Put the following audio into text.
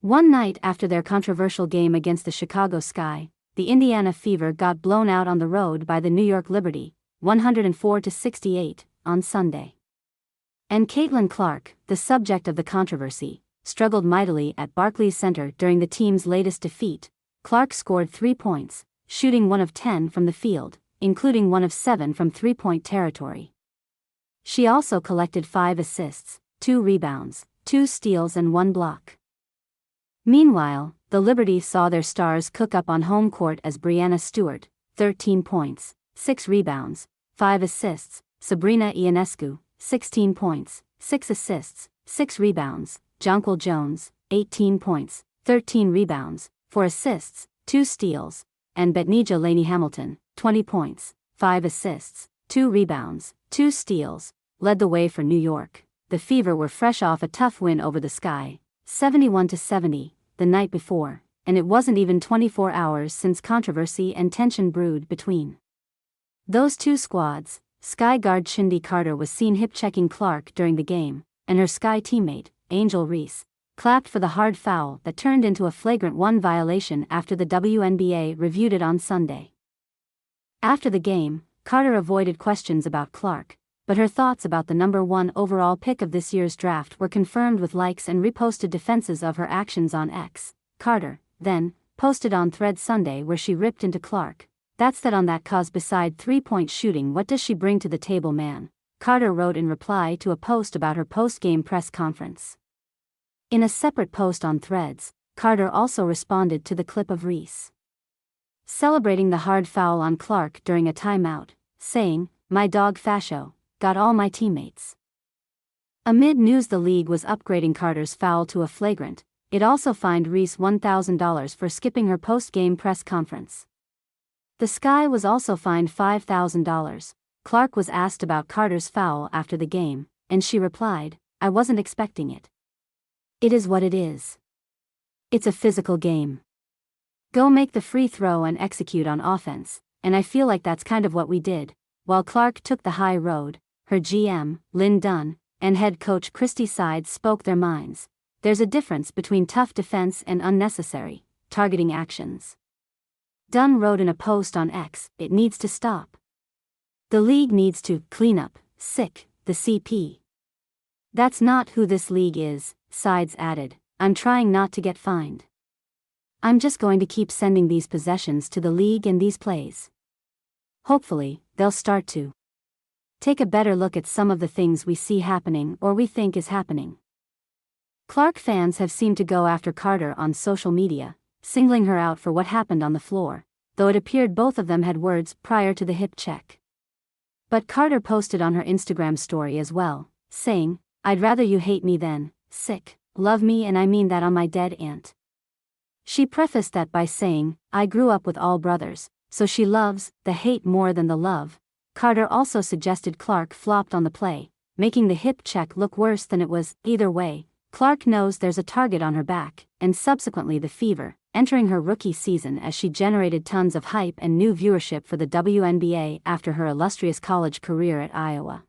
One night after their controversial game against the Chicago Sky, the Indiana Fever got blown out on the road by the New York Liberty, 104-68, on Sunday. And Caitlin Clark, the subject of the controversy, struggled mightily at Barclays Center during the team's latest defeat. Clark scored 3 points, shooting 1 of 10 from the field, including 1 of 7 from three-point territory. She also collected 5 assists, 2 rebounds, 2 steals and 1 block. Meanwhile, the Liberty saw their stars cook up on home court as Breanna Stewart, 13 points, 6 rebounds, 5 assists, Sabrina Ionescu, 16 points, 6 assists, 6 rebounds, Jonquel Jones, 18 points, 13 rebounds, 4 assists, 2 steals, and Betnijah Laney Hamilton, 20 points, 5 assists, 2 rebounds, 2 steals, led the way for New York. The Fever were fresh off a tough win over the Sky, 71-70, the night before, and it wasn't even 24 hours since controversy and tension brewed between those two squads. Sky guard Chindi Carter was seen hip-checking Clark during the game, and her Sky teammate, Angel Reese, clapped for the hard foul that turned into a flagrant 1 violation after the WNBA reviewed it on Sunday. After the game, Carter avoided questions about Clark, but her thoughts about the number 1 overall pick of this year's draft were confirmed with likes and reposted defenses of her actions on X. Carter, then, posted on Threads Sunday where she ripped into Clark. "That's that on that cause beside three-point shooting, what does she bring to the table, man?" Carter wrote in reply to a post about her post-game press conference. In a separate post on Threads, Carter also responded to the clip of Reese celebrating the hard foul on Clark during a timeout, saying, "My dog Fasho got all my teammates." Amid news the league was upgrading Carter's foul to a flagrant, it also fined Reese $1,000 for skipping her post-game press conference. The Sky was also fined $5,000. Clark was asked about Carter's foul after the game, and she replied, "I wasn't expecting it. It is what it is. It's a physical game. Go make the free throw and execute on offense, and I feel like that's kind of what we did." While Clark took the high road, her GM, Lynn Dunn, and head coach Christy Sides spoke their minds. There's a difference between tough defense and unnecessary, targeting actions. Dunn wrote in a post on X, "It needs to stop. The league needs to clean up, sick, the CP. That's not who this league is," Sides added. "I'm trying not to get fined. I'm just going to keep sending these possessions to the league and these plays. Hopefully, they'll start to take a better look at some of the things we see happening or we think is happening." Clark fans have seemed to go after Carter on social media, singling her out for what happened on the floor, though it appeared both of them had words prior to the hip check. But Carter posted on her Instagram story as well, saying, "I'd rather you hate me than, sick, love me, and I mean that on my dead aunt." She prefaced that by saying, "I grew up with all brothers, so she loves the hate more than the love." Carter also suggested Clark flopped on the play, making the hip check look worse than it was. Either way, Clark knows there's a target on her back, and subsequently the Fever, entering her rookie season as she generated tons of hype and new viewership for the WNBA after her illustrious college career at Iowa.